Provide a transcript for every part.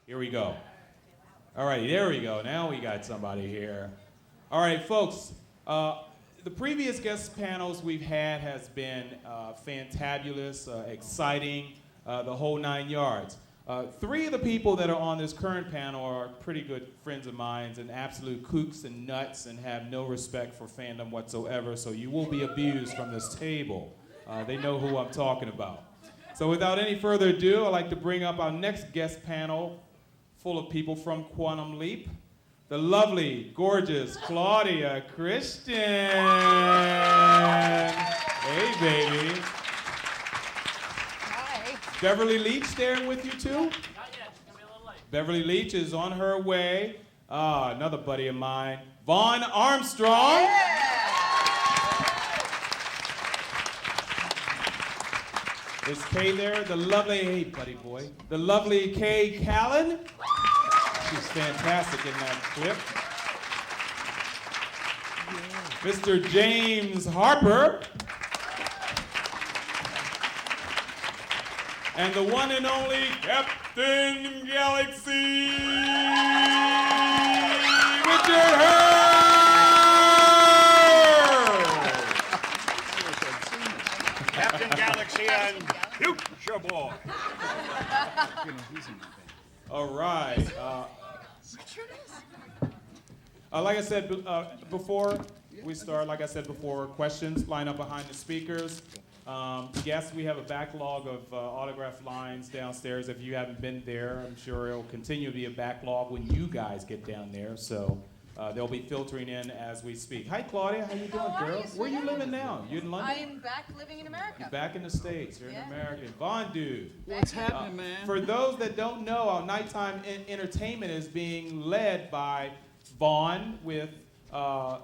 Here we go. All right, there we go. Now we got somebody here. All right, folks. The previous guest panels we've had has been fantabulous, exciting, the whole 9 yards. 3 of the people that are on this current panel are pretty good friends of mine and absolute kooks and nuts and have no respect for fandom whatsoever, so you will be abused from this table. They know who I'm talking about. So without any further ado, I'd like to bring up our next guest panel full of people from Quantum Leap. The lovely, gorgeous Claudia Christian. Hey, baby. Hi. Beverly Leach there with you, too? Not yet. She's going to be a little late. Beverly Leach is on her way. Another buddy of mine, Vaugn Armstrong. Yeah. Is Kay there? The lovely, hey, buddy boy. The lovely Kay Callen. She's fantastic in that clip. Mr. James Harper. And the one and only Captain Galaxy, Richard Hurd! Captain Galaxy and Future Boy. All right. Like I said before we start, questions line up behind the speakers. Yes, we have a backlog of autograph lines downstairs. If you haven't been there, I'm sure it'll continue to be a backlog when you guys get down there. So they'll be filtering in as we speak. Hi, Claudia. How you doing, girl? Where you living now? You in London? I am back living in America. You're back in the States. You're Yeah. an American. Vaugn, dude. What's happening, man? For those that don't know, our nighttime entertainment is being led by Vaugn with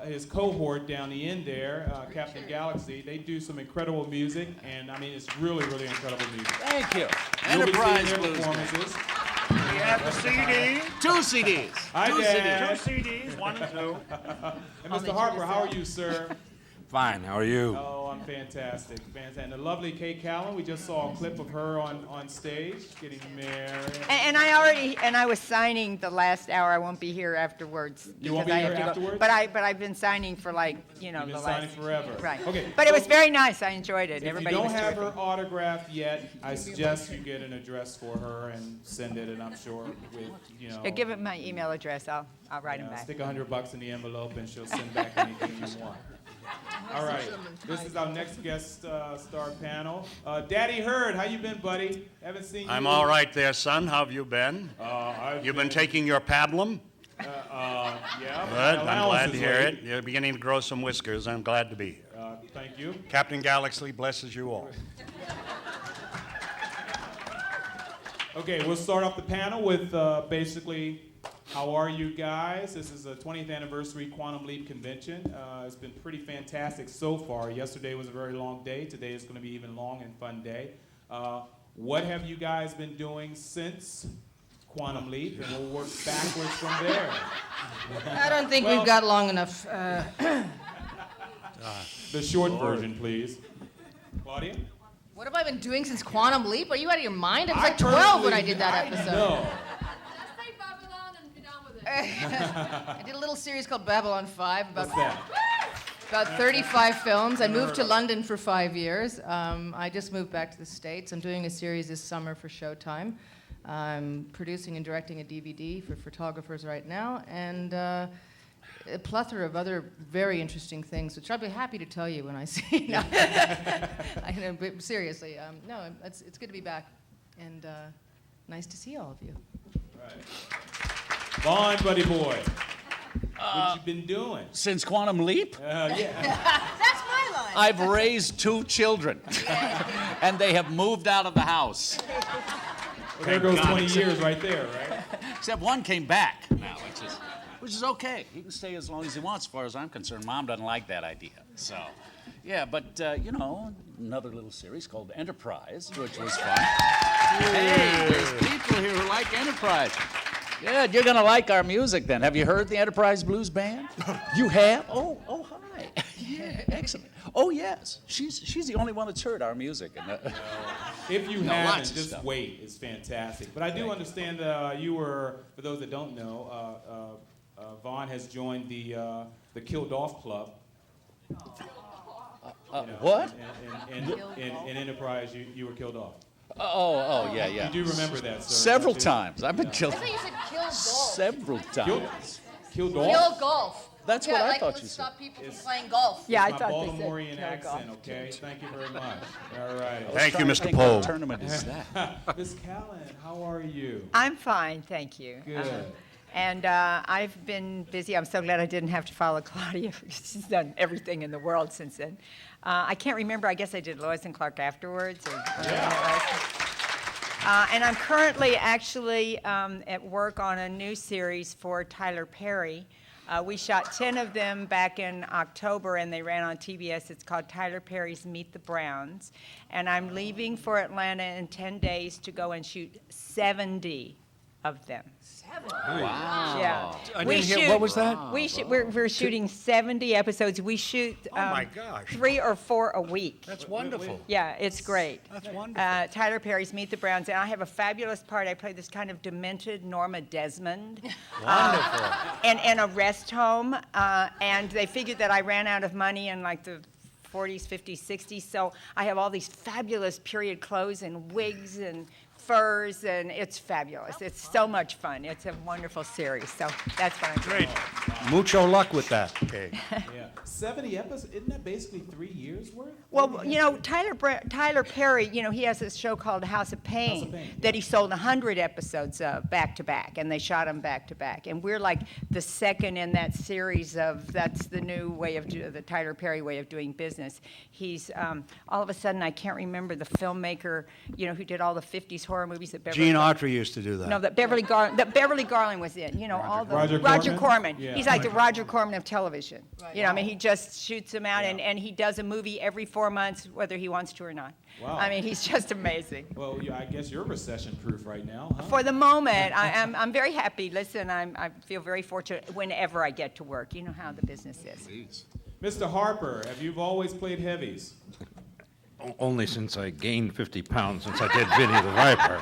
his cohort down the end there, Captain Galaxy. They do some incredible music, and I mean, it's really, really incredible music. Thank you. You'll be seeing Enterprise their Blues Band. performances. We have the CD. 2 CDs. Hi, Two Dad. 2 CDs, 1 and 2. And Mr. Harper, how are you, sir? Fine, how are you? Oh, I'm fantastic. Fantastic. And the lovely Kay Callen, we just saw a clip of her on stage getting married. And I was signing the last hour. I won't be here afterwards. You won't because be I here have to afterwards? Go. But I've been signing for You've the been last. signing forever. Right. Okay. But it was so very nice. I enjoyed it. If Everybody you don't was have terrific. her autograph yet, I suggest you get an address for her and send it, and I'm sure with, Yeah, give it my email address. I'll write them back. stick $100 in the envelope and she'll send back anything you want. All right, this is our next guest star panel. Daddy Hurd, how you been, buddy? Haven't seen you. I'm all right there, son. How have you been? You've been taking your pablum? Yeah. Good. I'm glad to allowances hear late. it. You're beginning to grow some whiskers. I'm glad to be here. Thank you. Captain Galaxy blesses you all. Okay, we'll start off the panel with basically, how are you guys? This is the 20th anniversary Quantum Leap Convention. It's been pretty fantastic so far. Yesterday was a very long day. Today is going to be even long and fun day. What have you guys been doing since Quantum Leap? And we'll work backwards from there. I don't think Well- we've got long enough. The short version, please. Claudia? What have I been doing since Quantum Leap? Are you out of your mind? I was I like 12 when I personally- did that I episode. know. Say Babylon and be done with it. I did a little series called Babylon 5 What's that? about 35 films. I moved to London for 5 years. I just moved back to the States. I'm doing a series this summer for Showtime. I'm producing and directing a DVD for photographers right now, and a plethora of other very interesting things, which I'll be happy to tell you when I see. No. I know, but seriously, no, it's good to be back, and nice to see all of you. Right. Vaughn, buddy boy. What you been doing? Since Quantum Leap, Yeah. That's my line. I've raised 2 children, and they have moved out of the house. Well, there goes 20 years right there, right? Except one came back now, which is okay. He can stay as long as he wants, as far as I'm concerned. Mom doesn't like that idea. So, yeah, but, another little series called Enterprise, which was fun. Hey, there's people here who like Enterprise. Good, you're going to like our music then. Have you heard the Enterprise Blues Band? You have? Oh, hi. Yeah, excellent. Oh, yes. She's the only one that's heard our music. And, If you No, haven't, lots of just stuff. wait. It's fantastic. But I do understand you were, for those that don't know, Vaugn has joined the Killed Off Club. what? In Enterprise, you were killed off. Oh, yeah. You do remember that, sir? Several don't you? times. I've been killed I thought you said kill golf. several times. Killed Kill off? golf. That's yeah, what I like, thought let's you said. stop people from playing golf. Yeah, I My thought they said Baltimorean no accent, golf. okay? Thank you very much. All right. Thank you, Trying to Mr. think what Poe. tournament is that? Miss Callen, how are you? I'm fine, thank you. Good. And I've been busy. I'm so glad I didn't have to follow Claudia because she's done everything in the world since then. I can't remember. I guess I did Lois and Clark afterwards. And I'm currently actually at work on a new series for Tyler Perry. We shot 10 of them back in October, and they ran on TBS. It's called Tyler Perry's Meet the Browns. And I'm leaving for Atlanta in 10 days to go and shoot 70 of them. Wow. Yeah. I didn't hear, what was that? We're shooting 70 episodes. We shoot my gosh. 3 or 4 a week. That's wonderful. Yeah, it's great. That's wonderful. Tyler Perry's Meet the Browns, and I have a fabulous part. I play this kind of demented Norma Desmond. Wonderful. In a rest home, and they figured that I ran out of money in like the 40s, 50s, 60s, so I have all these fabulous period clothes and wigs and furs, and it's fabulous. It's so much fun. It's a wonderful series, so that's what I'm doing. Mucho luck with that. Okay. Yeah. 70 episodes? Isn't that basically 3 years worth? Well, you know, Tyler Perry, you know, he has this show called House of Pain, House of Pain, that he sold 100 episodes back to back, and they shot them back to back. And we're like the second in that series of, that's the new way of, the Tyler Perry way of doing business. He's, all of a sudden, I can't remember the filmmaker, you know, who did all the 50s horror movies that Beverly Gene Autry used to do that. No, that Beverly Garland was in. You know, all the Roger Corman. Yeah. He's like the Roger Corman of television. Right. You know, I mean, he just shoots them out, Yeah. and he does a movie every 4 months, whether he wants to or not. Wow. I mean, he's just amazing. Well, I guess you're recession-proof right now, huh? For the moment, I'm very happy. Listen, I feel very fortunate whenever I get to work. You know how the business is. Mr. Harper, have you always played heavies? Only since I gained 50 pounds since I did Vinny the Viper.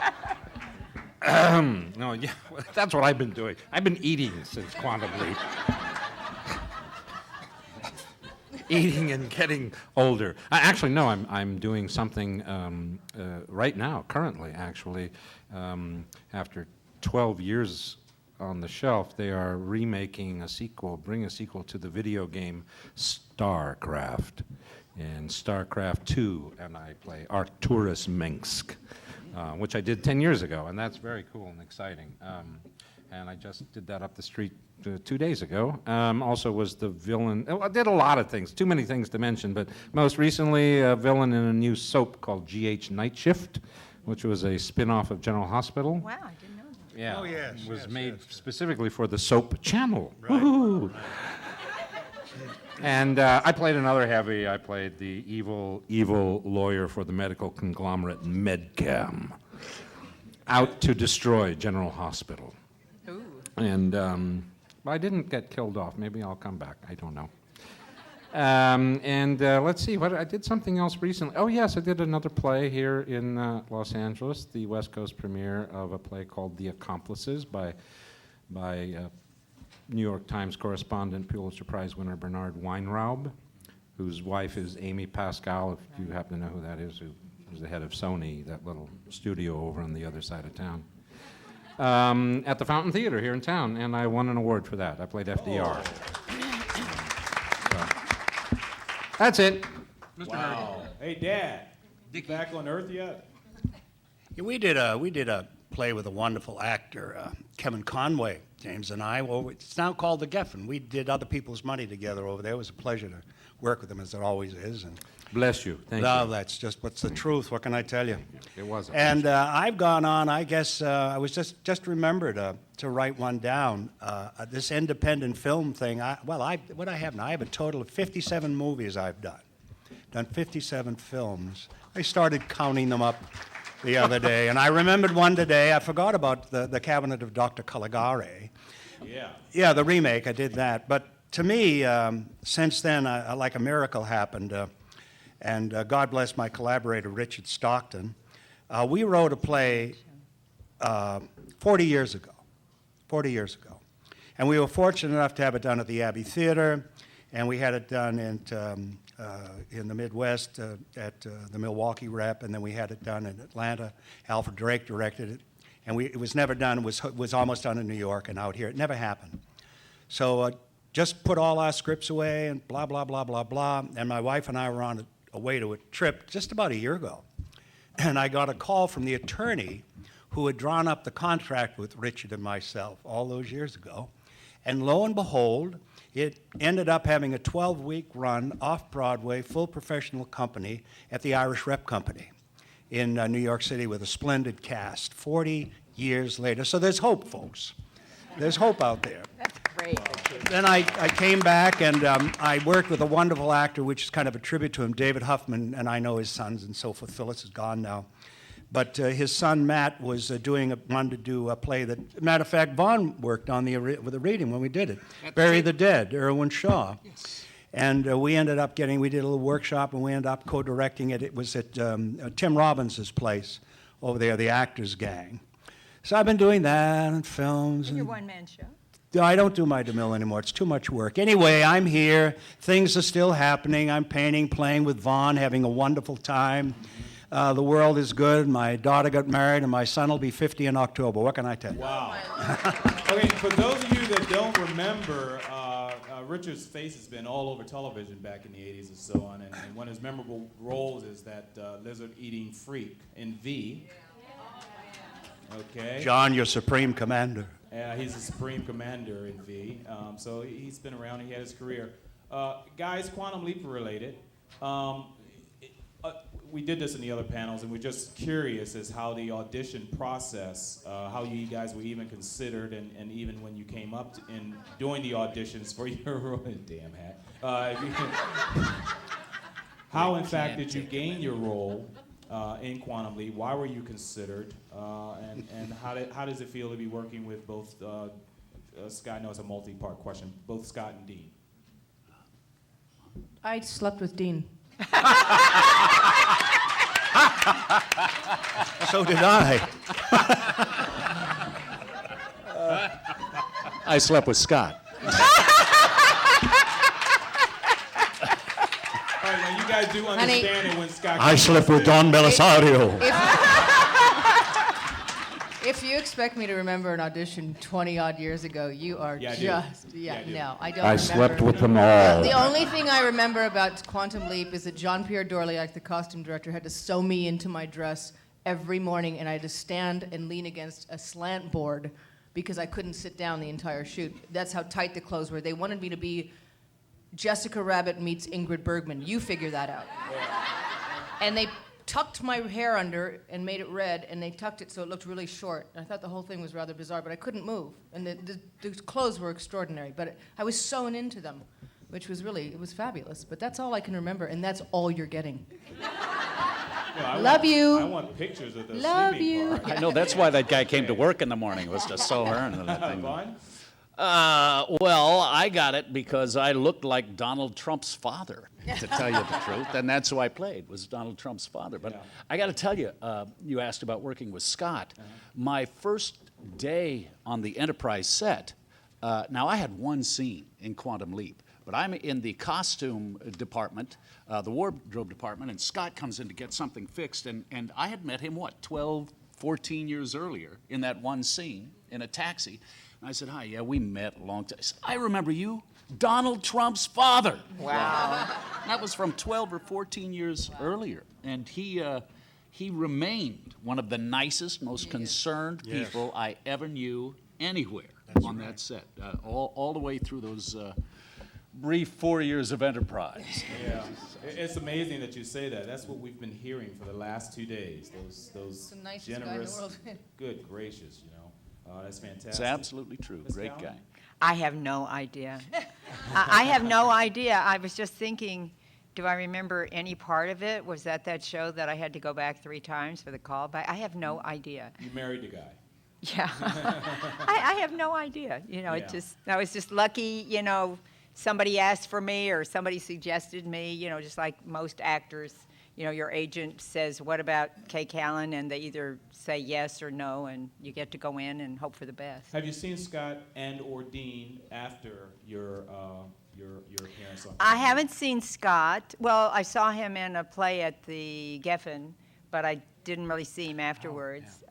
No, yeah, that's what I've been doing. I've been eating since Quantum Leap. Eating and getting older. Actually, no, I'm doing something right now, currently, actually. After 12 years on the shelf, they are remaking a sequel, bring a sequel to the video game StarCraft. And StarCraft 2, and I play Arcturus Mengsk, which I did 10 years ago, and that's very cool and exciting. And I just did that up the street 2 days ago. Also was the villain. I did a lot of things, too many things to mention, but most recently a villain in a new soap called GH Night Shift, which was a spin-off of General Hospital. Wow, I didn't know that. Yeah, oh, yes, was yes, made yes. specifically for the soap channel. Right. Woohoo! And I played another heavy. I played the evil lawyer for the medical conglomerate Medcam, out to destroy General Hospital. Ooh. And I didn't get killed off. Maybe I'll come back. I don't know. And let's see, I did something else recently. Oh, yes, I did another play here in Los Angeles, the West Coast premiere of a play called The Accomplices by New York Times correspondent, Pulitzer Prize winner Bernard Weinraub, whose wife is Amy Pascal, if you happen to know who that is, who was the head of Sony, that little studio over on the other side of town. At the Fountain Theater here in town, and I won an award for that. I played FDR. So, that's it. Wow. Hey, Dad, you back on Earth yet? Yeah, we did a play with a wonderful actor, Kevin Conway, James and I. Well, it's now called The Geffen. We did Other People's Money together over there. It was a pleasure to work with him, as it always is. And Bless you. Thank no, you. that's just what's the truth. What can I tell you? It was. And I've gone on, I guess, I was just remembered to write one down. This independent film thing, what I have now, I have a total of 57 movies I've done 57 films. I started counting them up the other day, and I remembered one today. I forgot about the Cabinet of Dr. Caligari. Yeah. Yeah, the remake, I did that. But to me, since then, like a miracle happened, and God bless my collaborator, Richard Stockton. We wrote a play 40 years ago, And we were fortunate enough to have it done at the Abbey Theater, and we had it done in the Midwest at the Milwaukee Rep, and then we had it done in Atlanta. Alfred Drake directed it, and it was never done. It was almost done in New York and out here. It never happened. So just put all our scripts away and blah, blah, blah, blah, blah. And my wife and I were on a way to a trip just about a year ago. And I got a call from the attorney who had drawn up the contract with Richard and myself all those years ago. And lo and behold, it ended up having a 12-week run off-Broadway, full professional company at the Irish Rep Company in New York City with a splendid cast 40 years later. So there's hope, folks. There's hope out there. That's great. Then I came back, and I worked with a wonderful actor, which is kind of a tribute to him, David Huffman, and I know his sons and so forth. Phyllis is gone now. But his son, Matt, was wanted to do a play that, matter of fact, Vaugn worked on with the reading when we did it. Bury the Dead, Irwin Shaw. Yes. And we did a little workshop, and we ended up co-directing it. It was at Tim Robbins' place over there, the Actors Gang. So I've been doing that and films. And your one-man show? No, I don't do my DeMille anymore. It's too much work. Anyway, I'm here. Things are still happening. I'm painting, playing with Vaugn, having a wonderful time. The world is good. My daughter got married, and my son will be 50 in October. What can I tell you? Wow. Okay, for those of you that don't remember, Richard's face has been all over television back in the 80s and so on, and one of his memorable roles is that lizard-eating freak in V. Okay. John, your supreme commander. Yeah, he's the supreme commander in V. So he's been around. He had his career. Guys, Quantum Leap related. We did this in the other panels, and we're just curious as how the audition process, how you guys were even considered, and even when you came up in doing the auditions for your role. Damn hat. How, in fact, did you gain your role in Quantum Leap? Why were you considered? And how does it feel to be working with both Scott? I know it's a multi-part question. Both Scott and Dean. I slept with Dean. So did I. I slept with Scott. All right, now you guys do understand it when Scott. I slept with Don Belisario. If you expect me to remember an audition 20-odd years ago, you are Yeah, I do. no, I don't I remember. slept with them all. The only thing I remember about Quantum Leap is that Jean-Pierre Dorliac, the costume director, had to sew me into my dress every morning, and I had to stand and lean against a slant board because I couldn't sit down the entire shoot. That's how tight the clothes were. They wanted me to be Jessica Rabbit meets Ingrid Bergman. You figure that out. And they tucked my hair under and made it red, and they tucked it so it looked really short. I thought the whole thing was rather bizarre, but I couldn't move. And the clothes were extraordinary, but I was sewn into them, which was it was fabulous. But that's all I can remember, and that's all you're getting. Love you. I want pictures of the Love sleeping you. part. I know that's why that guy came to work in the morning, was to sew her into that thing. Vaugn? Well, I got it because I looked like Donald Trump's father, to tell you the truth, and that's who I played, was Donald Trump's father. But I got to tell you, you asked about working with Scott. My first day on the Enterprise set, now I had one scene in Quantum Leap, but I'm in the costume department, the wardrobe department, and Scott comes in to get something fixed, and I had met him, 12, 14 years earlier in that one scene in a taxi. And I said, hi, yeah, we met a long time. He said, I remember you, Donald Trump's father. Wow. That was from 12 or 14 years earlier. And he remained one of the nicest, most concerned people I ever knew anywhere on that set, all the way through those brief 4 years of Enterprise. Yeah, it's amazing that you say that. That's what we've been hearing for the last 2 days. Those the nicest generous, guy in the world. good gracious, that's fantastic. It's absolutely true. Ms. Great Callen? guy. I have no idea. I have no idea. I was just thinking, do I remember any part of it? Was that show that I had to go back 3 times for the callback? I have no idea. You married the guy. Yeah. I have no idea. I was just lucky, somebody asked for me or somebody suggested me, just like most actors, your agent says, what about Kay Callen? And they either say yes or no, and you get to go in and hope for the best. Have you seen Scott and or Dean after your appearance on? I haven't seen Scott. Well, I saw him in a play at the Geffen, but I didn't really see him afterwards.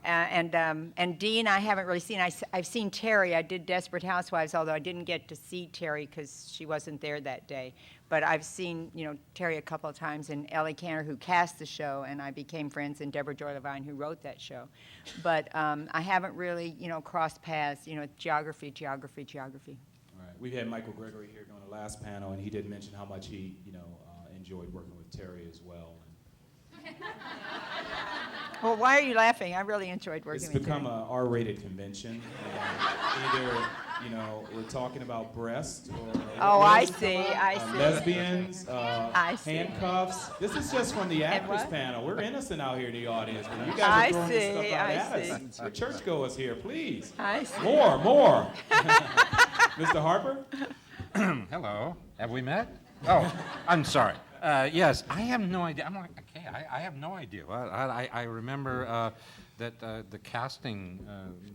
And Dean, I haven't really seen. I've seen Terry. I did Desperate Housewives, although I didn't get to see Terry because she wasn't there that day. But I've seen, Terry a couple of times, and Ellie Cantor, who cast the show, and I became friends, and Deborah Joy Levine, who wrote that show. But I haven't really, crossed paths. Geography. All right. We've had Michael Gregory here on the last panel, and he did mention how much he, enjoyed working with Terry as well. Well, why are you laughing? I really enjoyed working with It's become Terry. an R-rated convention. And either, we're talking about breasts or Oh, I see. lesbians, I see. handcuffs. This is just from the actors what? panel. We're innocent out here in the audience, but you I guys are throwing this see, stuff out I at us. We're churchgoers here, please. I see. More. Mr. Harper? Hello. Have we met? Oh, I'm sorry. Yes, I have no idea. I'm like, okay, I have no idea. I remember that the casting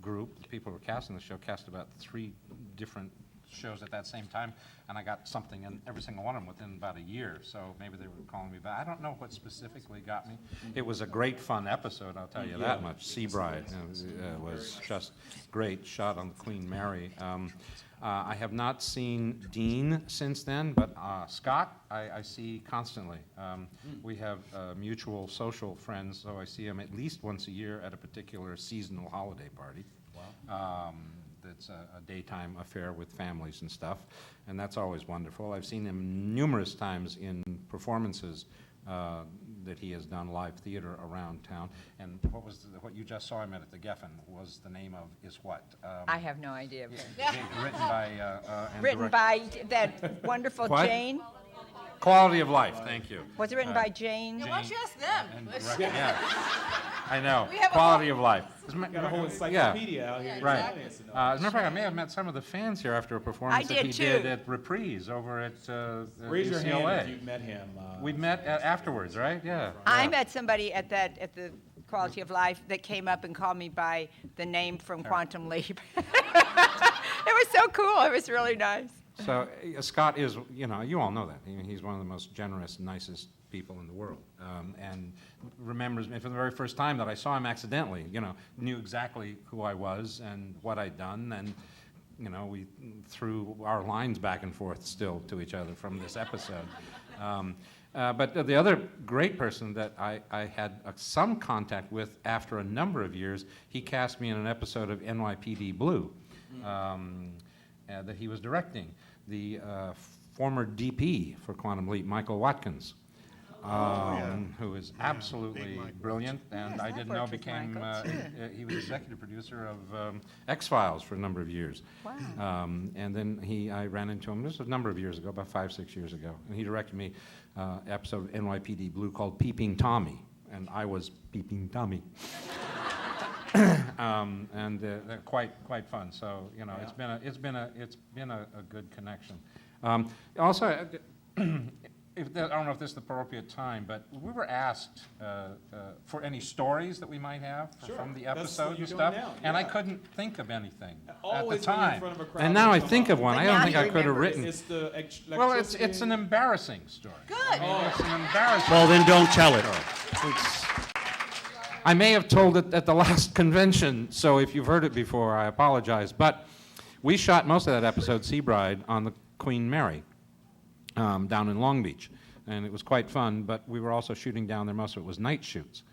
group, the people who were casting the show, cast about 3 different shows at that same time, and I got something in every single one of them within about a year, so maybe they were calling me back. I don't know what specifically got me. It was a great fun episode, I'll tell you that much. Seabride was just great, shot on the Queen Mary. I have not seen Dean since then, but Scott I see constantly. We have mutual social friends, so I see him at least once a year at a particular seasonal holiday party. Wow. That's a daytime affair with families and stuff, and that's always wonderful. I've seen him numerous times in performances that he has done, live theater around town. And what you just saw him at the Geffen was the name of is what? I have no idea. Written by and Written directed- by that wonderful What? Jane. Quality of Life. Thank you. Was it written by Jane? Why don't you ask them? And yeah, I know. We have a Quality of Life. Got a whole encyclopedia out here. in the Right. audience and all. As a matter of fact, I may have met some of the fans here after a performance that did he too. did at Reprise over at Raise your UCLA. hand if you've met him. We met afterwards, right? Yeah. I yeah. met somebody at the Quality of Life that came up and called me by the name from Quantum Leap. It was so cool. It was really nice. So Scott is, you all know that. He's one of the most generous, nicest people in the world. And remembers me for the very first time that I saw him accidentally, knew exactly who I was and what I'd done. And, we threw our lines back and forth still to each other from this episode. But the other great person that I had some contact with after a number of years, he cast me in an episode of NYPD Blue. That he was directing. The former DP for Quantum Leap, Michael Watkins, who is absolutely brilliant, and I didn't know worked with became, Michael, he was executive producer of X-Files for a number of years. Wow. And then I ran into him, this was a number of years ago, about 5-6 years ago, and he directed me episode of NYPD Blue called Peeping Tommy, and I was Peeping Tommy. And they're quite fun. So it's been a good connection. Also, I don't know if this is the appropriate time, but we were asked for any stories that we might have from the That's episode what you're and doing stuff, now, and I yeah. couldn't think of anything at the Always when you're in time. front of a crowd, And now I come think up. of one. But I don't now think you I could have remember. written. It's the Well, it's an embarrassing story. Good. It's an embarrassing. Well, then don't tell it. I may have told it at the last convention, so if you've heard it before, I apologize. But we shot most of that episode, Seabride, on the Queen Mary down in Long Beach. And it was quite fun, but we were also shooting down there. Most of it was night shoots.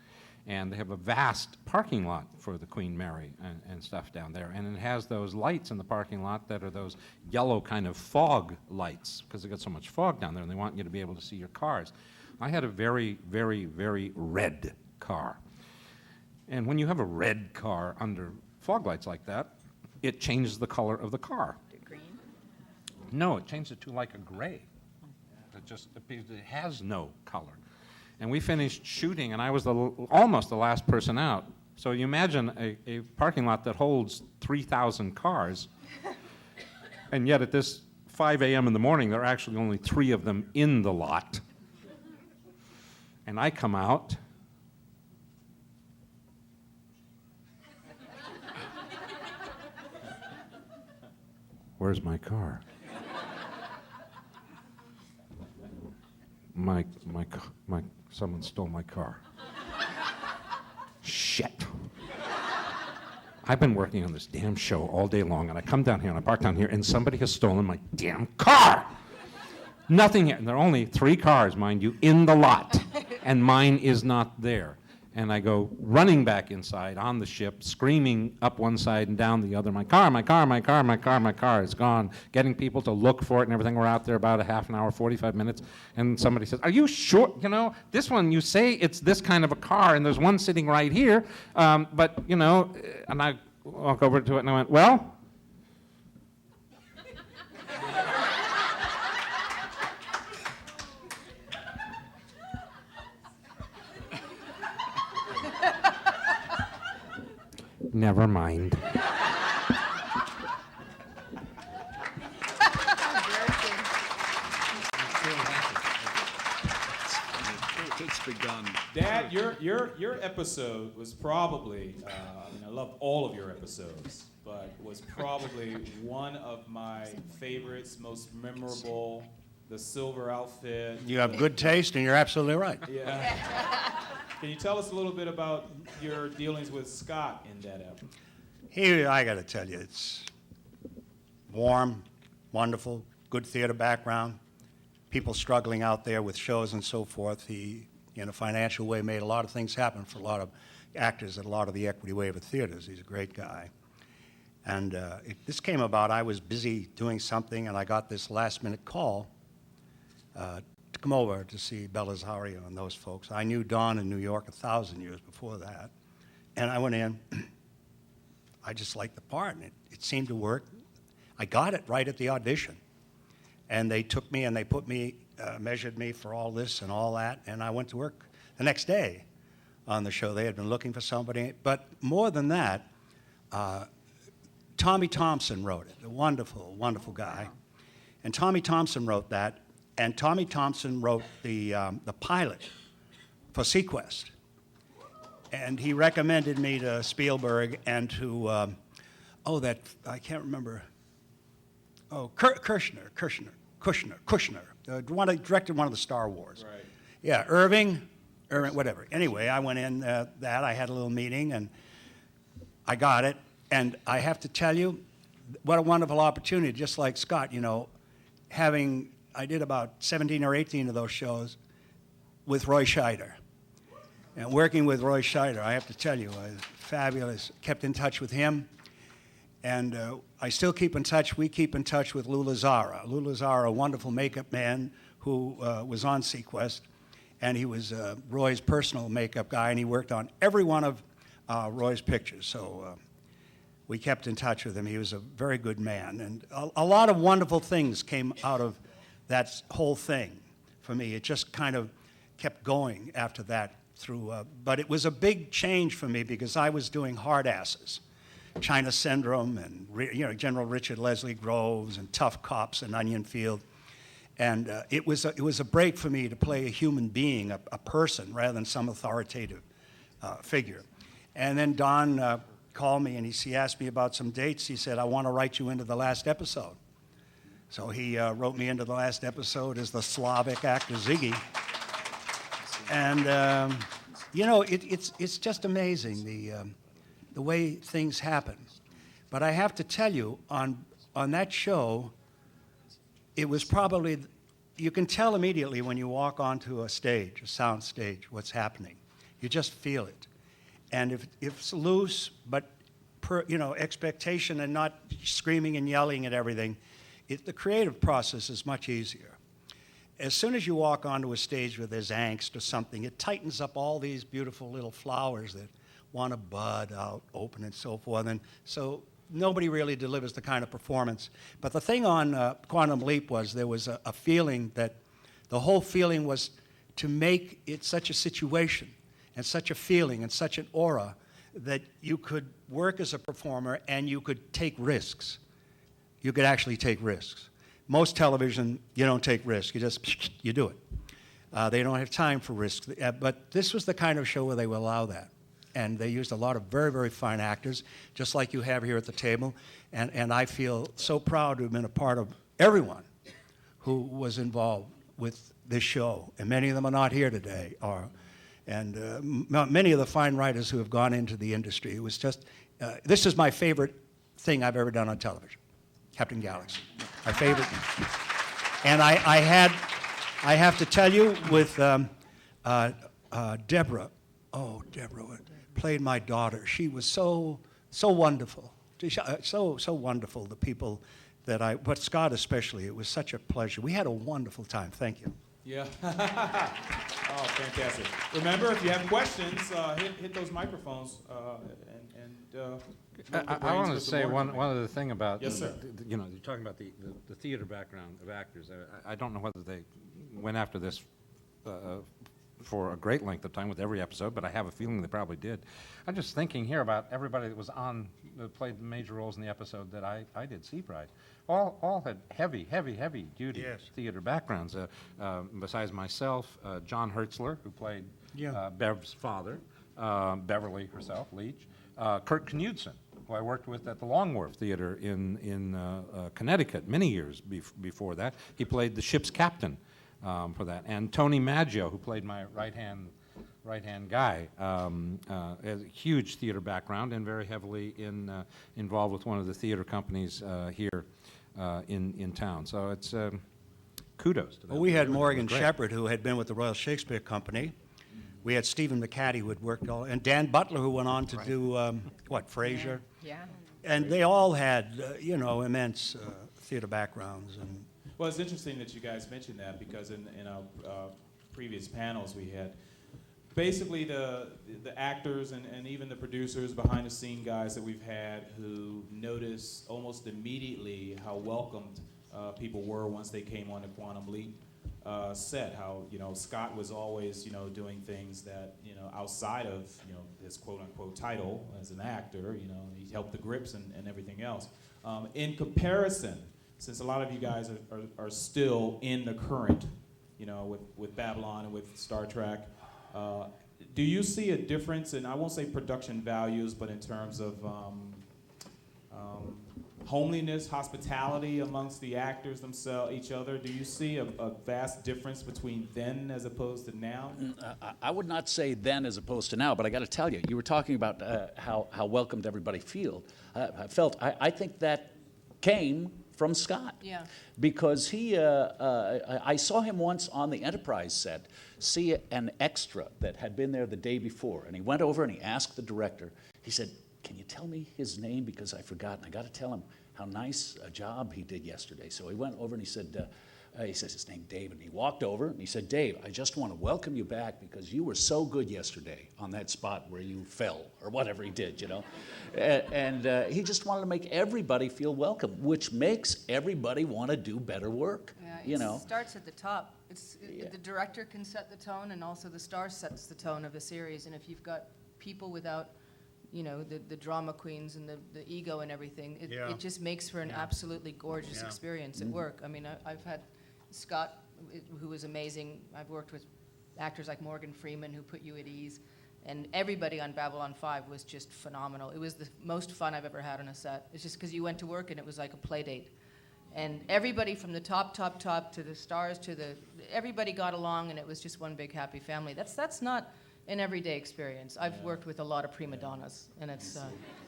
And they have a vast parking lot for the Queen Mary and stuff down there. And it has those lights in the parking lot that are those yellow kind of fog lights, because they got so much fog down there, and they want you to be able to see your cars. I had a very, very, very red car. And when you have a red car under fog lights like that, it changes the color of the car. Green. No, it changed it to like a gray. It has no color. And we finished shooting, and I was almost the last person out. So you imagine a parking lot that holds 3,000 cars, and yet at this 5 a.m. in the morning, there are actually only 3 of them in the lot. And I come out. Where's my car? Someone stole my car. Shit. I've been working on this damn show all day long, and I come down here and I park down here, and somebody has stolen my damn car. Nothing here. And there are only 3 cars, mind you, in the lot, and mine is not there. And I go running back inside on the ship, screaming up one side and down the other, my car, my car, my car, my car, my car is gone. Getting people to look for it and everything. We're out there about a half an hour, 45 minutes. And somebody says, are you sure? You know, this one, you say it's this kind of a car, and there's one sitting right here. But, you know, and I walk over to it and I went, well, never mind. It's begun. Dad, your episode was probably, I mean, I love all of your episodes, but was probably one of my favorites, most memorable, the silver outfit. You have good taste, and you're absolutely right. Yeah. Can you tell us a little bit about your dealings with Scott in that episode? I got to tell you, it's warm, wonderful, good theater background, people struggling out there with shows and so forth. He, in a financial way, made a lot of things happen for a lot of actors at a lot of the equity waiver theaters. He's a great guy. And this came about, I was busy doing something, and I got this last-minute call to come over to see Belisario and those folks. I knew Don in New York 1,000 years before that. And I went in. I just liked the part, and it seemed to work. I got it right at the audition. And they took me and they put me, measured me for all this and all that, and I went to work the next day on the show. They had been looking for somebody. But more than that, Tommy Thompson wrote it, a wonderful, wonderful guy. And Tommy Thompson wrote that, and Tommy Thompson wrote the pilot for Sequest. And he recommended me to Spielberg and to, I can't remember. Kushner, directed one of the Star Wars. Right. Yeah, Irving, whatever. Anyway, I went in I had a little meeting, and I got it. And I have to tell you, what a wonderful opportunity, just like Scott, you know, I did about 17 or 18 of those shows with Roy Scheider. And working with Roy Scheider, I have to tell you, was fabulous. Kept in touch with him. And I still keep in touch. We keep in touch with Lou Lazzara. Lou Lazzara, a wonderful makeup man who was on Sequest. And he was Roy's personal makeup guy, and he worked on every one of Roy's pictures. So we kept in touch with him. He was a very good man. And a lot of wonderful things came out of that whole thing for me. It just kind of kept going after that through. But it was a big change for me because I was doing hard asses. China Syndrome and General Richard Leslie Groves and Tough Cops and Onion Field. And it was a break for me to play a human being, a person, rather than some authoritative figure. And then Don called me and he asked me about some dates. He said, I want to write you into the last episode. So he wrote me into the last episode as the Slavic actor Ziggy. And, it's just amazing, the way things happen. But I have to tell you, on that show, it was probably, you can tell immediately when you walk onto a stage, a sound stage, what's happening. You just feel it. And if it's loose, but expectation and not screaming and yelling at everything, the creative process is much easier. As soon as you walk onto a stage where there's angst or something, it tightens up all these beautiful little flowers that want to bud out, open, and so forth. And so nobody really delivers the kind of performance. But the thing on Quantum Leap was there was a feeling that the whole feeling was to make it such a situation and such a feeling and such an aura that you could work as a performer and you could take risks. You could actually take risks. most television, you don't take risks. You do it. They don't have time for risks. But this was the kind of show where they would allow that. And they used a lot of very, very fine actors, just like you have here at the table. And I feel so proud to have been a part of everyone who was involved with this show. And many of them are not here today. Many of the fine writers who have gone into the industry. It was just, this is my favorite thing I've ever done on television, Captain Galaxy. My favorite. And I have to tell you, with Deborah, Deborah played my daughter. She was so wonderful, so wonderful. The people but Scott especially, it was such a pleasure. We had a wonderful time. Thank you. Yeah. Oh, fantastic. Remember, if you have questions, hit those microphones I want to say one other thing about, yes, sir. You're talking about the theater background of actors. I don't know whether they went after this for a great length of time with every episode, but I have a feeling they probably did. I'm just thinking here about everybody that was that played major roles in the episode that I did, Sea Bride. All had heavy duty Yes. theater backgrounds. Besides myself, John Hertzler, who played Bev's father, Beverly herself, Leach, Kurt Knudsen, who I worked with at the Long Wharf Theater in Connecticut many years before that. He played the ship's captain for that. And Tony Maggio, who played my right-hand guy, has a huge theater background and very heavily involved with one of the theater companies here in town. So it's kudos to them. Well, we had Morgan Shepherd, who had been with the Royal Shakespeare Company. We had Stephen McCaddy, who had worked and Dan Butler, who went on to do, Frasier. Yeah. And they all had, immense theater backgrounds. And Well, it's interesting that you guys mentioned that, because in our previous panels we had basically the actors and even the producers, behind the scene guys that we've had, who noticed almost immediately how welcomed people were once they came on the Quantum Leap set. How Scott was always doing things that outside of his quote unquote title as an actor. He helped the grips and everything else. In comparison, since a lot of you guys are still in the current, with Babylon and with Star Trek, do you see a difference in, I won't say production values, but in terms of homeliness, hospitality amongst the actors themselves, each other? Do you see a vast difference between then as opposed to now? I would not say then as opposed to now, but I got to tell you, you were talking about how welcomed everybody felt. I think that came from Scott. Yeah. Because I saw him once on the Enterprise set see an extra that had been there the day before, and he went over and he asked the director. He said, "Can you tell me his name, because I forgot, and I got to tell him how nice a job he did yesterday." So he went over and he said, he says his name Dave, and he walked over and he said, "Dave, I just want to welcome you back because you were so good yesterday on that spot where you fell," or whatever he did, And he just wanted to make everybody feel welcome, which makes everybody want to do better work. Yeah, it starts at the top. The director can set the tone, and also the star sets the tone of a series. And if you've got people without the drama queens and the ego and everything, it just makes for an absolutely gorgeous experience at work. I mean, I've had Scott, who was amazing. I've worked with actors like Morgan Freeman, who put you at ease. And everybody on Babylon 5 was just phenomenal. It was the most fun I've ever had on a set. It's just because you went to work and it was like a play date. And everybody from the top to the stars everybody got along, and it was just one big happy family. That's not an everyday experience. I've worked with a lot of prima donnas, and it's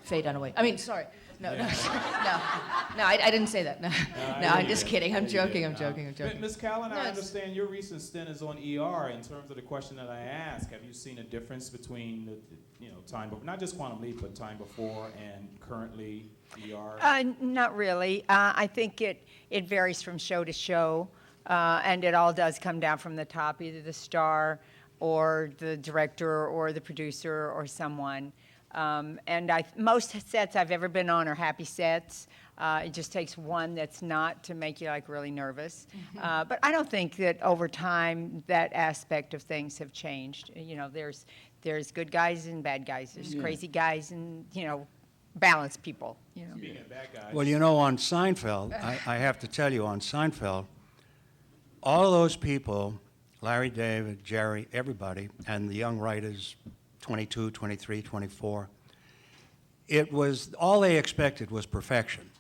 Faye Dunaway. I mean, sorry. No, I didn't say that. No, I'm just kidding. I'm joking. Ms. Callen, No, I it's- understand your recent stint is on ER. In terms of the question that I asked, have you seen a difference between the time, not just Quantum Leap, but time before and currently ER? Not really. I think it varies from show to show, and it all does come down from the top, either the star or the director or the producer or someone. And most sets I've ever been on are happy sets. It just takes one that's not to make you really nervous. But I don't think that over time that aspect of things have changed. There's good guys and bad guys. There's crazy guys and balance people, you know. Being a bad guy. Well, you know, on Seinfeld, I have to tell you, on Seinfeld, all of those people, Larry David, Jerry, everybody, and the young writers, 22, 23, 24, it was, all they expected was perfection.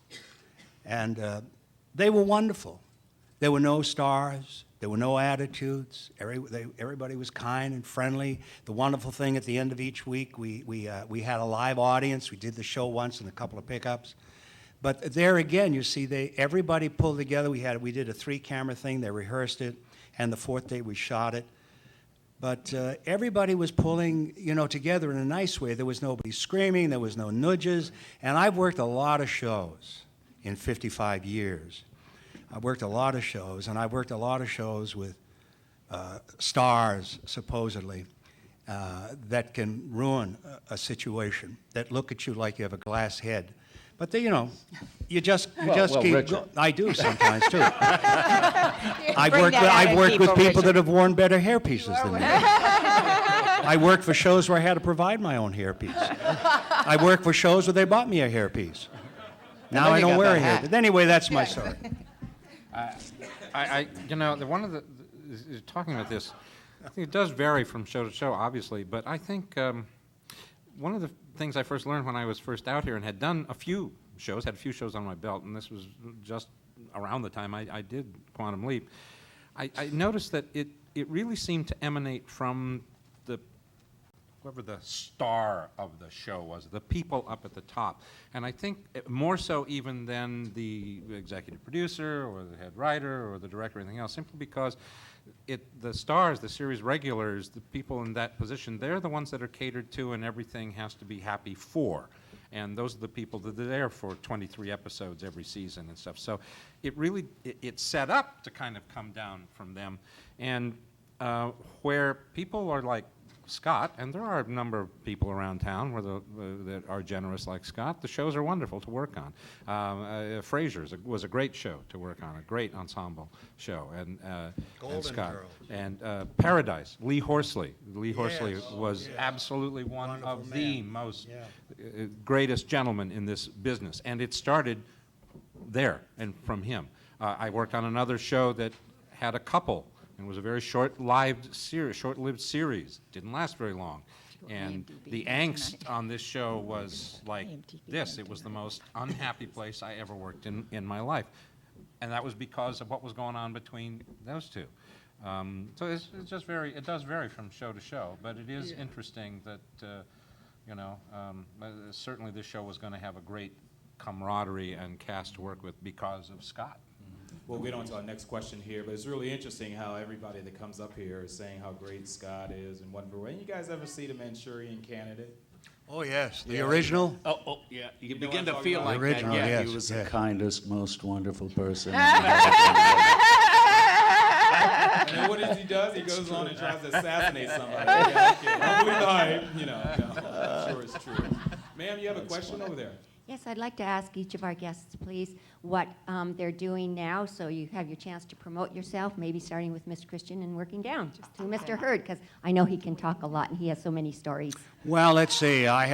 And they were wonderful. There were no stars. There were no attitudes. Everybody was kind and friendly. The wonderful thing at the end of each week, we had a live audience. We did the show once and a couple of pickups. But there again, you see, everybody pulled together. We did a 3-camera thing. They rehearsed it, and the 4th day we shot it. But everybody was pulling, together in a nice way. There was nobody screaming. There was no nudges. And I've worked a lot of shows in 55 years. I've worked a lot of shows, and I've worked a lot of shows with stars, supposedly, that can ruin a situation, that look at you like you have a glass head. But they, you just keep. I do sometimes too. I've worked with people that have worn better hairpieces than me. I worked for shows where I had to provide my own hairpiece. I worked for shows where they bought me a hairpiece. Now I don't wear a hairpiece. Anyway, that's my story. One of the talking about this, I think it does vary from show to show, obviously, but I think one of the things I first learned when I was first out here and had done a few shows, had a few shows on my belt, and this was just around the time I did Quantum Leap, I noticed that it really seemed to emanate from whoever the star of the show was, the people up at the top. And I think more so even than the executive producer or the head writer or the director or anything else, simply because the stars, the series regulars, the people in that position, they're the ones that are catered to and everything has to be happy for. And those are the people that are there for 23 episodes every season and stuff. So it really, it's set up to kind of come down from them. And where people are like Scott, and there are a number of people around town that are generous like Scott, the shows are wonderful to work on. Frasier's was a great show to work on, a great ensemble show, and Scott. Girl. And Paradise, Lee Horsley. Lee Horsley Yes. was absolutely one Wonderful of the man. most greatest gentlemen in this business, and it started there and from him. I worked on another show that had a couple. It was a very short-lived series. Didn't last very long. And the angst on this show was like this. It was the most unhappy place I ever worked in my life. And that was because of what was going on between those two. So it does vary from show to show. But it is interesting that, certainly this show was going to have a great camaraderie and cast to work with because of Scott. We'll get on to our next question here, but it's really interesting how everybody that comes up here is saying how great Scott is and wonderful. When you guys ever see the Manchurian Candidate? Oh, yes. The Yeah. original? Oh, yeah. You know begin what to I'm feel talking like about? that. Original, Yeah, yes. he was Yeah. the kindest, most wonderful person. And then what does he do? He goes on and tries to assassinate somebody. Yeah, okay. Hopefully not, I'm sure it's true. Ma'am, you have a question over there? Yes, I'd like to ask each of our guests, please, what they're doing now, so you have your chance to promote yourself, maybe starting with Mr. Christian and working down to Mr. Hurd, because I know he can talk a lot and he has so many stories. Well, let's see. I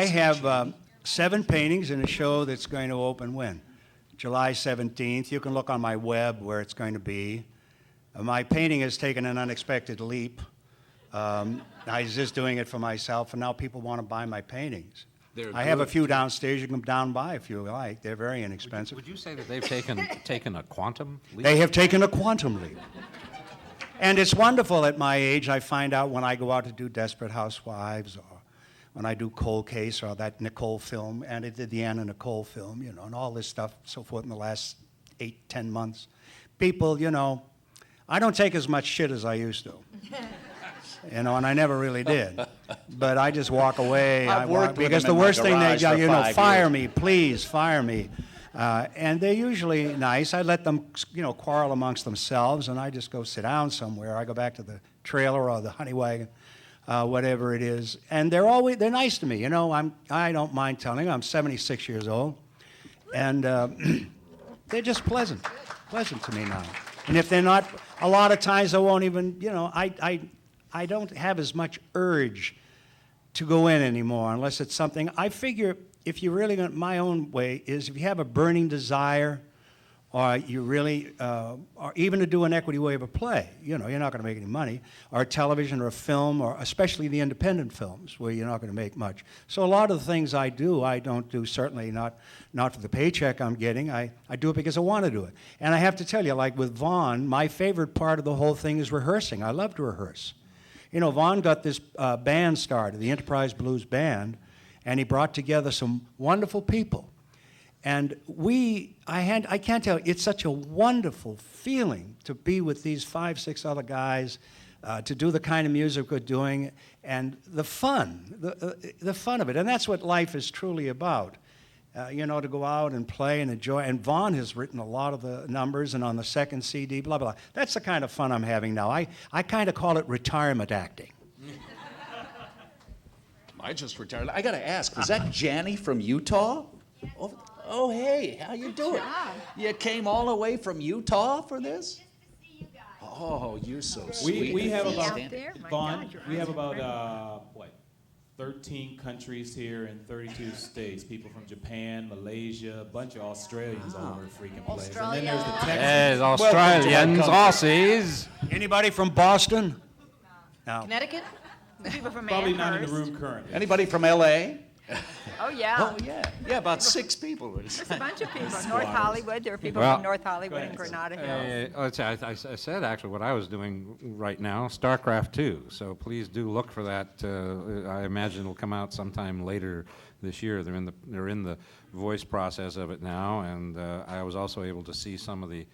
have 7 paintings in a show that's going to open when? July 17th. You can look on my web where it's going to be. My painting has taken an unexpected leap. I was just doing it for myself, and now people want to buy my paintings. I have a few downstairs. You can come down by if you like. They're very inexpensive. Would you say that they've taken a quantum leap? They have taken a quantum leap. And it's wonderful at my age. I find out when I go out to do Desperate Housewives or when I do Cold Case or that Nicole film, and I did the Anna Nicole film, and all this stuff, so forth in the last 8-10 months. People, I don't take as much shit as I used to. And I never really did. But I just walk away. Because the worst thing they go, fire me, please, fire me. And they're usually nice. I let them, quarrel amongst themselves, and I just go sit down somewhere. I go back to the trailer or the honey wagon, whatever it is. And they're nice to me. I don't mind telling them. I'm 76 years old. And they're just pleasant to me now. And if they're not, a lot of times I won't even, I don't have as much urge to go in anymore unless it's something. I figure if you really, my own way is if you have a burning desire, or you really, or even to do an equity waiver play, you know, you're not going to make any money, or a television or a film, or especially the independent films where you're not going to make much. So a lot of the things I do, I don't do certainly not for the paycheck I'm getting. I do it because I want to do it. And I have to tell you, like with Vaugn, my favorite part of the whole thing is rehearsing. I love to rehearse. You know, Vaugn got this band started, the Enterprise Blues Band, and he brought together some wonderful people. And I can't tell you, it's such a wonderful feeling to be with these 5, 6 other guys, to do the kind of music we're doing, and the fun of it. And that's what life is truly about, you know, to go out and play and enjoy. And Vaugn has written a lot of the numbers, and on the second CD, blah, blah, blah. That's the kind of fun I'm having now. I kind of call it retirement acting. I just retired. I got to ask, was that Janny from Utah? Oh, hey, how you doing? You came all the way from Utah for this? Oh, you're so sweet. We have about, there? My Vaugn, God, your we have eyes about, 13 countries here in 32 states. People from Japan, Malaysia, a bunch of Australians all over the freaking place. And then there's the Texans. Yes, Australians, Aussies. Anybody from Boston? No. Connecticut? People from Probably not in the Amherst. room currently. Anybody from L.A.? Oh, yeah. Oh, yeah. Yeah, about 6 people. There's a bunch of people. North Hollywood. There are people Well- from North Hollywood and Granada Hills. I said actually what I was doing right now, StarCraft 2. So please do look for that. I imagine it'll come out sometime later this year. They're in the voice process of it now, and I was also able to see some of the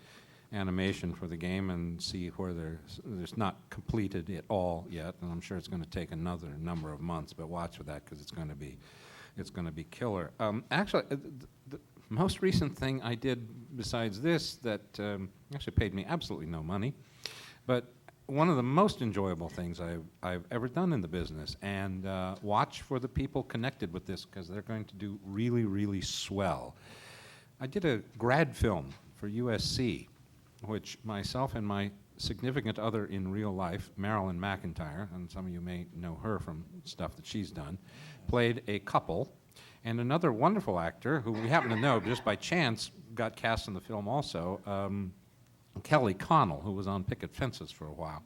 animation for the game and see where there's not completed it all yet, and I'm sure it's going to take another number of months. But watch for that because it's going to be killer. Actually, the most recent thing I did besides this that actually paid me absolutely no money, but one of the most enjoyable things I've ever done in the business, and watch for the people connected with this because they're going to do really, really swell. I did a grad film for USC, which myself and my significant other in real life, Marilyn McIntyre, and some of you may know her from stuff that she's done, played a couple, and another wonderful actor who we happen to know just by chance got cast in the film also, Kelly Connell, who was on Picket Fences for a while.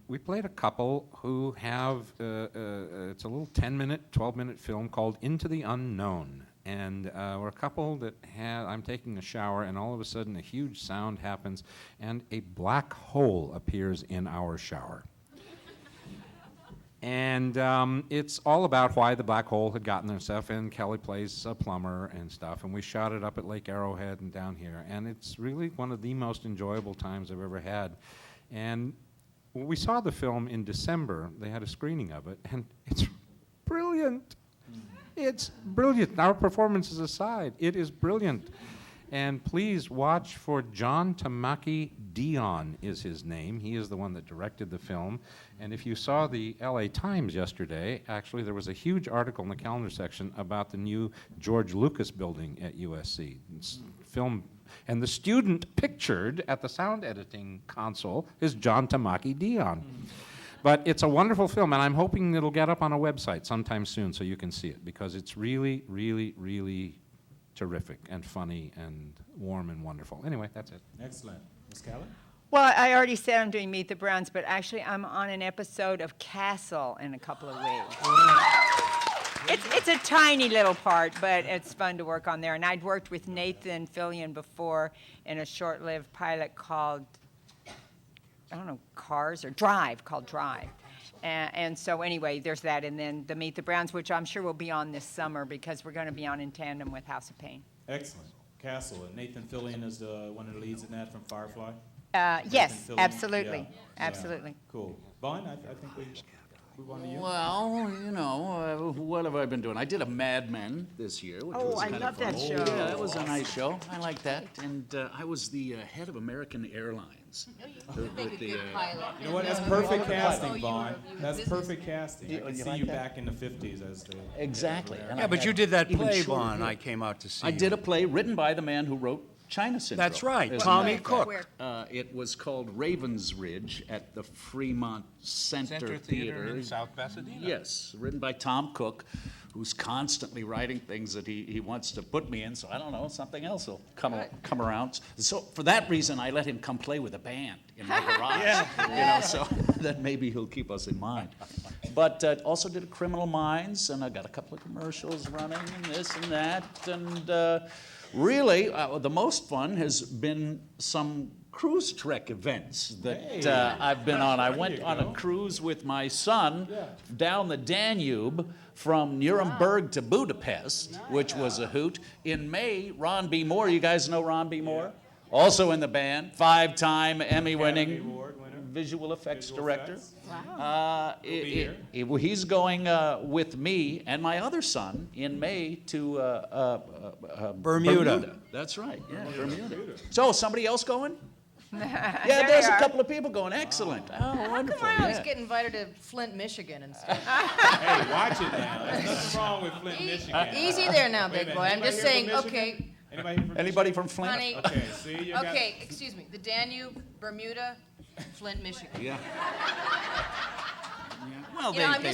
We played a couple who have, it's a little 10-minute, 12-minute film called Into the Unknown. And we're a couple that I'm taking a shower, and all of a sudden a huge sound happens, and a black hole appears in our shower. And it's all about why the black hole had gotten there and stuff, and Kelly plays a plumber and stuff, and we shot it up at Lake Arrowhead and down here, and it's really one of the most enjoyable times I've ever had. And when we saw the film in December, they had a screening of it, and it's brilliant. It's brilliant. Our performances aside, it is brilliant. And please watch for John Tamaki Dion is his name. He is the one that directed the film. And if you saw the LA Times yesterday, actually there was a huge article in the calendar section about the new George Lucas building at USC. It's film, and the student pictured at the sound editing console is John Tamaki Dion. But it's a wonderful film, and I'm hoping it'll get up on a website sometime soon so you can see it, because it's really, really, really terrific and funny and warm and wonderful. Anyway, that's it. Excellent. Ms. Callen? Well, I already said I'm doing Meet the Browns, but actually I'm on an episode of Castle in a couple of weeks. It's a tiny little part, but it's fun to work on there. And I'd worked with Nathan Fillion before in a short-lived pilot called, I don't know, Cars or Drive, called Drive. And so anyway, there's that. And then the Meet the Browns, which I'm sure will be on this summer because we're going to be on in tandem with House of Pain. Excellent. Castle. And Nathan Fillion is one of the leads in that from Firefly? Yes, Fillion? absolutely. Yeah. Absolutely. Yeah. Cool. Vaugn, I think we move on to you. Well, you know, what have I been doing? I did a Mad Men this year, which Oh, was I kind love of fun. that show. Yeah, that was a nice show. I like that. And I was the head of American Airlines. You make a good pilot. You know what? That's perfect casting, Vaugn. That's perfect casting. I can see you back in the 50s as the... Exactly. And Yeah, I but had you did that even play, shorter Vaugn, hair. I came out to see. I did a play written by the man who wrote China Syndrome. That's right, As a Tommy matter of fact. Cook. It was called Ravens Ridge at the Fremont Center Theater in South Pasadena. Yes, written by Tom Cook, who's constantly writing things that he wants to put me in, so I don't know, something else will come around. So for that reason, I let him come play with a band in my garage. You know, so that maybe he'll keep us in mind. But also did Criminal Minds, and I got a couple of commercials running and this and that. And really, the most fun has been some cruise trek events that I've been on. I went on a cruise with my son down the Danube from Nuremberg to Budapest, which was a hoot. In May, Ron B. Moore, you guys know Ron B. Moore? Also in the band, 5-time Emmy-winning visual effects director. Wow. He's going with me and my other son in May to Bermuda. That's right, Bermuda. So, somebody else going? Yeah, there's a couple of people going. Excellent. Oh, wonderful. Come on, I always get invited to Flint, Michigan and stuff. Hey, watch it now. There's nothing wrong with Flint, Michigan. Easy there now, Wait a big minute, boy. I'm anybody just here saying, from Michigan? okay. Anybody from Flint? Honey. Okay, see, you got... Okay, excuse me. The Danube, Bermuda, Flint, Michigan. Yeah. Well, You know, have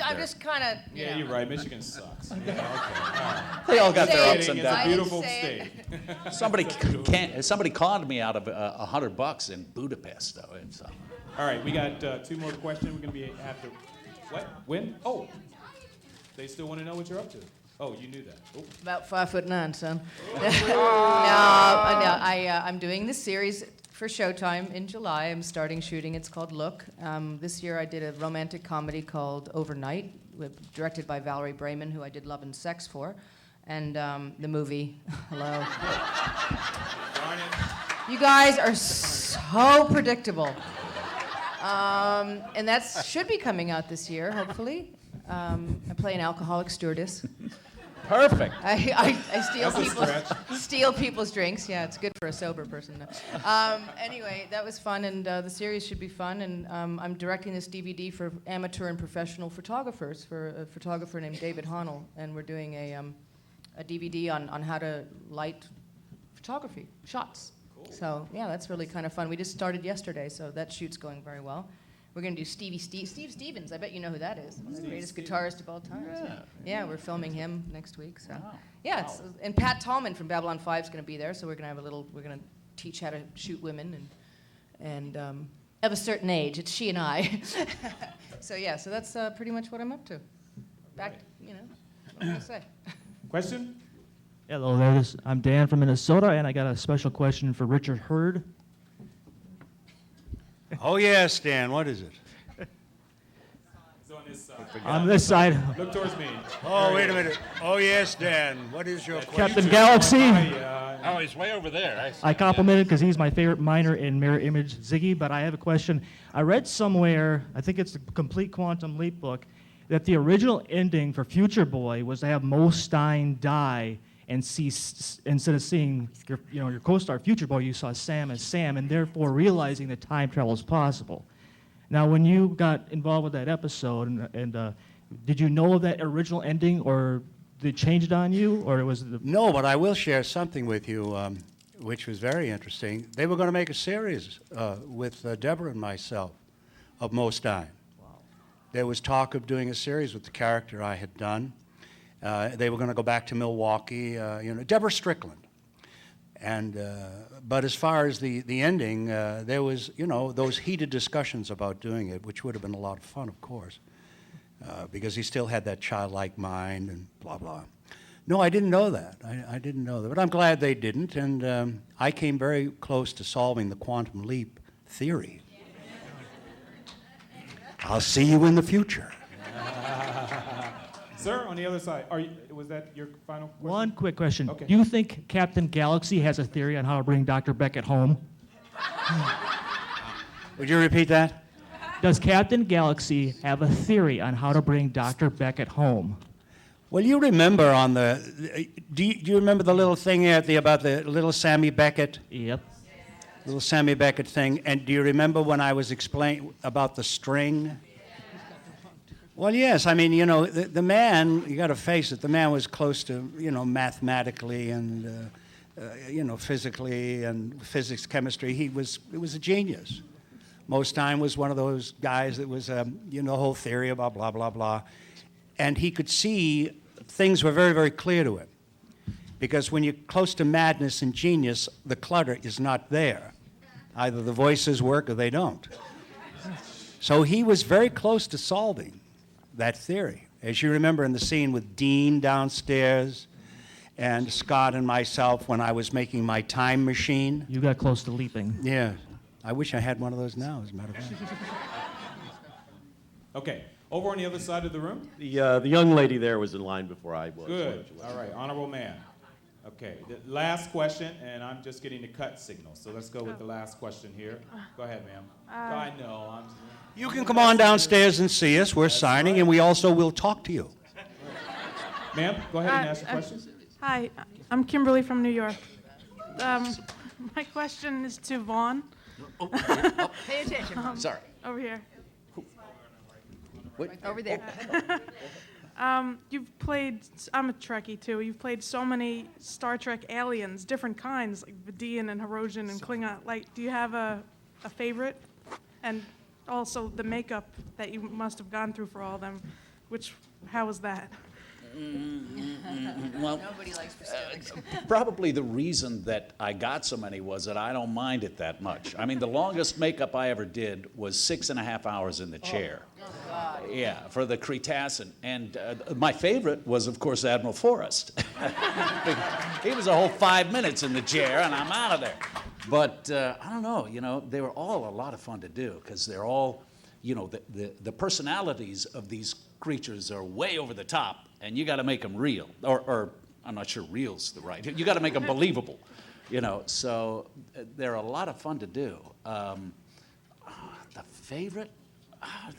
I'm just kind of. Yeah, you're right. Michigan sucks. Yeah, okay. All right. They all got their ups Saying and It's a downs. beautiful say state. Somebody conned me out of $100 in Budapest, though. It's, All right, we got 2 more questions. We're going to be after... What? When? Oh. They still want to know what you're up to. Oh, you knew that. Oh. About 5'9", son. I'm doing this series for Showtime in July. I'm starting shooting. It's called Look. This year I did a romantic comedy called Overnight, directed by Valerie Brayman, who I did Love and Sex for. And the movie, hello. You guys are so predictable. And that should be coming out this year, hopefully. I play an alcoholic stewardess. Perfect. I steal people's drinks. Yeah, it's good for a sober person. Anyway, that was fun, and the series should be fun. And I'm directing this DVD for amateur and professional photographers, for a photographer named David Honnell, and we're doing a DVD on how to light photography shots. Cool. So yeah, that's really kind of fun. We just started yesterday, so that shoot's going very well. We're going to do Steve Stevens. I bet you know who that is. One of the greatest guitarist of all time. Yeah, we're filming him next week. So, yeah, and Pat Tallman from Babylon 5 is going to be there. So we're going to we're going to teach how to shoot women and of a certain age. It's she and I. So yeah, so that's pretty much what I'm up to. Back, what am I going to say? Question? Hello there. I'm Dan from Minnesota, and I got a special question for Richard Hurd. Oh, yes, Dan, what is it? It's on this side. On this side, Look towards me. Oh, wait a minute. Oh, yes, Dan, what is your question? Captain Galaxy. Oh, he's way over there. I complimented because he's my favorite miner in Mirror Image Ziggy, but I have a question. I read somewhere, I think it's the Complete Quantum Leap book, that the original ending for Future Boy was to have Mo Stein die and see, instead of seeing your co-star Future Boy, you saw Sam as Sam, and therefore realizing that time travel is possible. Now, when you got involved with that episode, and did you know of that original ending, or did it change it on you, or was it? No, but I will share something with you, which was very interesting. They were going to make a series with Deborah and myself of Mo Stein. Wow. There was talk of doing a series with the character I had done. They were going to go back to Milwaukee, Deborah Strickland. And, but as far as the ending, there was, those heated discussions about doing it, which would have been a lot of fun, of course, because he still had that childlike mind and blah, blah. No, I didn't know that. I didn't know that. But I'm glad they didn't, and I came very close to solving the quantum leap theory. I'll see you in the future. Sir, on the other side, was that your final question? One quick question. Okay. Do you think Captain Galaxy has a theory on how to bring Dr. Beckett home? Would you repeat that? Does Captain Galaxy have a theory on how to bring Dr. Beckett home? Well, you remember on the, do you remember the little thing about the little Sammy Beckett? Yep. Little Sammy Beckett thing. And do you remember when I was explaining about the string? Well, yes. I mean, the man, you got to face it, the man was close to, mathematically and physically and physics, chemistry. It was a genius. Most time was one of those guys that was, the whole theory about blah, blah, blah. And he could see things were very, very clear to him. Because when you're close to madness and genius, the clutter is not there. Either the voices work or they don't. So he was very close to solving that theory. As you remember in the scene with Dean downstairs and Scott and myself when I was making my time machine. You got close to leaping. Yeah. I wish I had one of those now, as a matter of fact. Okay, over on the other side of the room. The young lady there was in line before I was. Good. All right, honorable man. Okay, the last question, and I'm just getting the cut signal. So let's go with the last question here. Go ahead, ma'am. I know. You can come on downstairs and see us. We're signing, and we also will talk to you. Ma'am, go ahead and ask your question. Hi, I'm Kimberly from New York. My question is to Vaugn. Pay attention. Sorry. Over here. What? Over there. You've played, I'm a Trekkie too, you've played so many Star Trek aliens, different kinds, like Vidian and Herosian and Klingon. Like, do you have a favorite? And also the makeup that you must have gone through for all of them, how was that? Well, Nobody likes prosthetics. probably the reason that I got so many was that I don't mind it that much. I mean, the longest makeup I ever did was 6.5 hours in the chair. Oh, God. Yeah, for the Cretacean. And my favorite was, of course, Admiral Forrest. He was a whole 5 minutes in the chair, and I'm out of there. But I don't know, they were all a lot of fun to do because they're all, the personalities of these creatures are way over the top, and you got to make them real. Or I'm not sure real's the right. You got to make them believable, So they're a lot of fun to do. The favorite?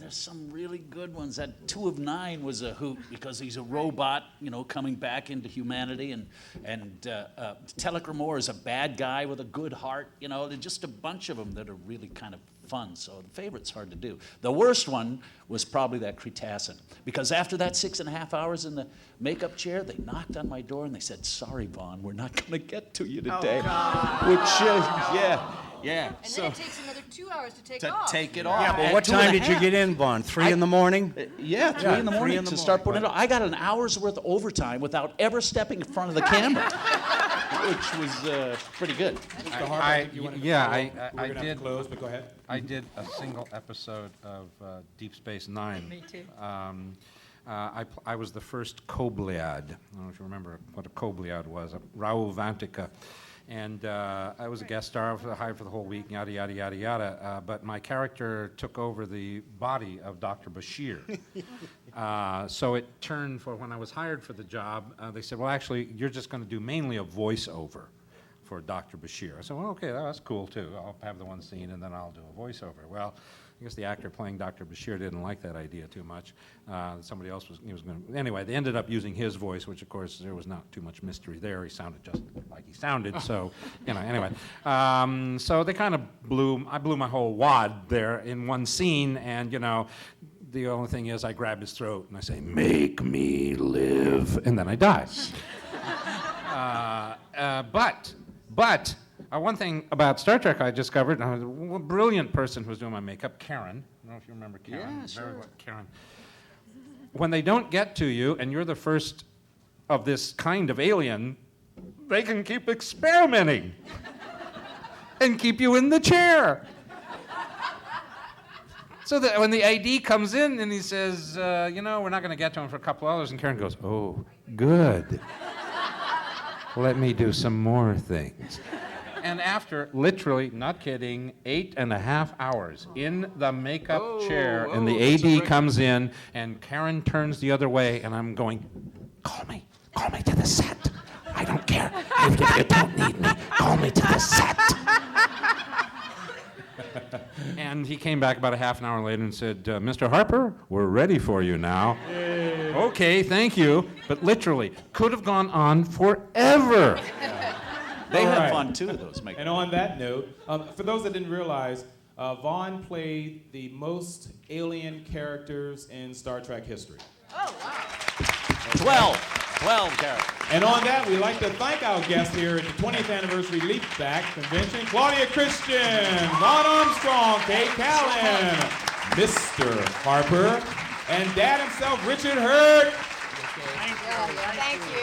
There's some really good ones. That 2 of 9 was a hoot because he's a robot, coming back into humanity, and Telecromor is a bad guy with a good heart. There's just a bunch of them that are really kind of fun. So the favorite's hard to do. The worst one was probably that Cretacean, because after that 6.5 hours in the makeup chair, they knocked on my door and they said, "Sorry, Vaugn, we're not going to get to you today." Oh, God. Which, yeah. And then it takes another 2 hours to take off. Take it off. Yeah, but At what time 2.5. did you get in, Vaugn? 3 in the morning? Yeah, 3 in the morning to start putting it on. I got an hour's worth of overtime without ever stepping in front of the camera, which was pretty good. Mr. Harper, I think you wanted to yeah, follow. I We're gonna have to did. close, but go ahead. I did a single episode of Deep Space Nine. Me too. I was the first Kobliad. I don't know if you remember what a Kobliad was, a Raoul Vantika. And I was a guest star. I was hired for the whole week, yada, yada, yada, yada. But my character took over the body of Dr. Bashir. So it turned for when I was hired for the job, they said, well, actually, you're just going to do mainly a voiceover for Dr. Bashir. I said, well, okay, that's cool, too. I'll have the one scene, and then I'll do a voiceover. Well, I guess the actor playing Dr. Bashir didn't like that idea too much. Somebody else was going to... Anyway, they ended up using his voice, which, of course, there was not too much mystery there. He sounded just like he sounded, so, anyway. So they kind of I blew my whole wad there in one scene, and, the only thing is I grabbed his throat, and I say, "Make me live," and then I die. But one thing about Star Trek I discovered, a brilliant person who was doing my makeup, Callen. I don't know if you remember Callen. Yeah, sure. Callen. When they don't get to you and you're the first of this kind of alien, they can keep experimenting and keep you in the chair. So that when the ID comes in and he says, we're not going to get to him for a couple hours, and Karen goes, "Oh, good. Let me do some more things." And after, literally, not kidding, 8.5 hours in the makeup chair, and the AD comes in, and Karen turns the other way, and I'm going, call me to the set. I don't care if you don't need me. Call me to the set. And he came back about a half an hour later and said, "Mr. Harper, we're ready for you now." Yay. Okay, thank you. But literally, could have gone on forever. They had fun too, those makeup. And on that note, for those that didn't realize, Vaugn played the most alien characters in Star Trek history. Oh, wow. 12. 12 characters. And on that, we'd like to thank our guests here at the 20th Anniversary Leap Back Convention, Claudia Christian, Vaugn Armstrong, Kay Callen, Mr. Harper, and Dad himself, Richard Hurd. Thank you.